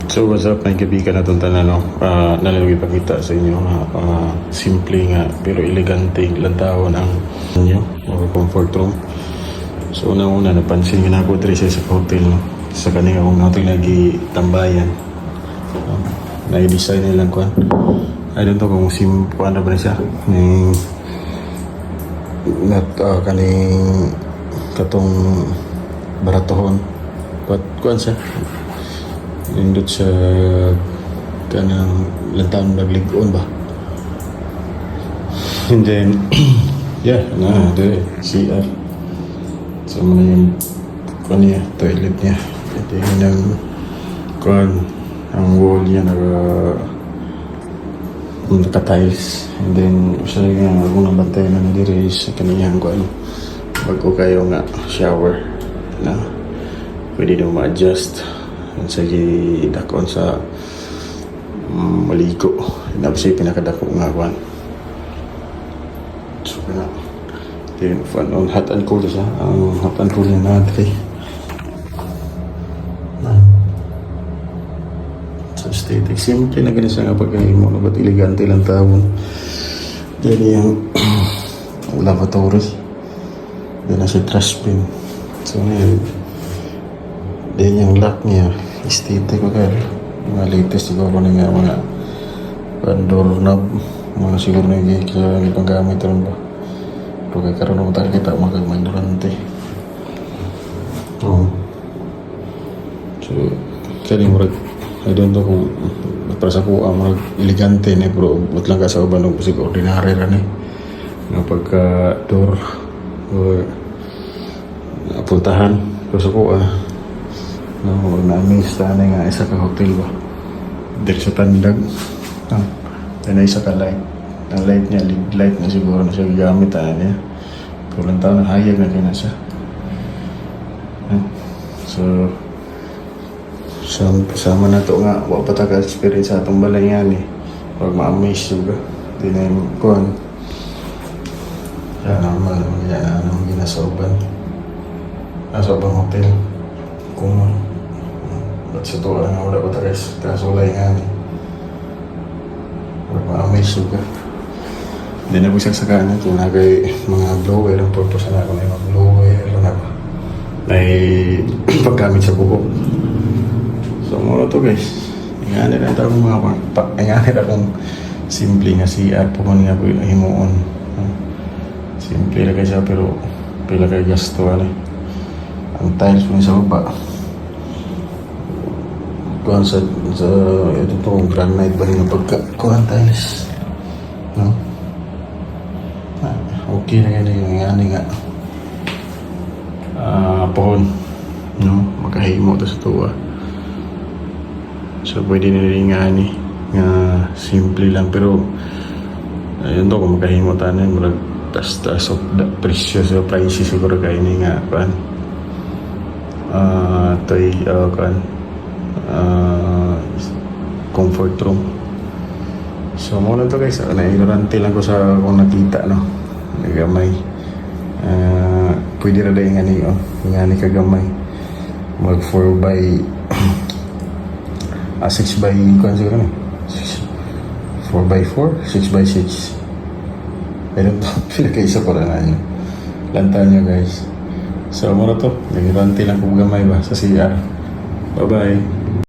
So what's up, may kaibigan na itong tanan, no? Nalalagay ipakita sa inyo nga simple nga pero elegante lantawon ang inyo or comfort room. So una napansin ko na ako dito sa hotel, no? Sa kanila akong hotel lagi tambayan, na-design nilang kuan. I don't know kung ano ba na siya ng kaning katong baratohon kuan siya nindot sa kanang lantaon nagligon ba. And then yeah, there CR. So muna yung kuan niya, toilet niya. Ito yung kuan, ang wall niya naka-tiles. And then siya yung akong nabantay na nandiri sa kaniyang kuan bago kayo nga shower na pwede na ma-adjust sa dakon sa maligo. Napasay pinakadako nga kuan. So na then fun on hot and cold siya. Ang hot and cold na natin so aesthetic simple na ganun siya nga pagkain mo, ba't elegante lang tawon. Then yung lavatory, then nasa trash bin. So then yung lock niya aesthetic ko kaya mga latest siguro na nga mga doorknob, mga siguro na yung panggamit rin ba. Pero kaya karoon naman tayo kita magagmay durante. So kaya murag I don't know kung para sa kuha murag elegante na pero ba't lang ka sa uban o kasi ordinary rin nga pagka door o puntahan pero sa kuha na-amaze na nga isa ka hotel ba dito sa tandag na isa ka light. Ang light niya, lead light na siguro na siya gamit niya pero lang taon na hayag na kaya siya. So sama na to nga wala pa taga experience sa atong balay yan pag ma-amaze juga di na yung kuhan kaya normal yan anong ginasoban nasa ubang hotel kung ba't sa to nga wala pa taga kasulay nga pag ma-amaze juga di na busag sa kanan kung nagay mga blower ang purpose na ako na yung mga blower na ba ay paggamit sa buko. So muna to guys, ingani na ito mga ingani na akong simple nga CR po man nga po yung himuon. Simple na siya pero pila kay gasto ang tiles po sa baba kuhan sa ito po granite ba yung pagkakuhan tiles, no? Okay na ganyan yung ingani nga pohon, no? Makahimo to sa tuwa. So pwede nila nga simple lang pero ayun to kung makahimo tayo marag tas of the presyo sa price siguro kayo nga kan toy kan comfort room. So muna to guys, na-ignorante lang ko sa kung nakita no nagamay pwede na dahil nga ni kagamay mag 4 by 6 by kung siguro 4 by 4 6 by 6 I don't know pinakaisa para na nyo lantan nyo guys. So muna to nagirante lang kung gamay ba sa CR. Bye bye.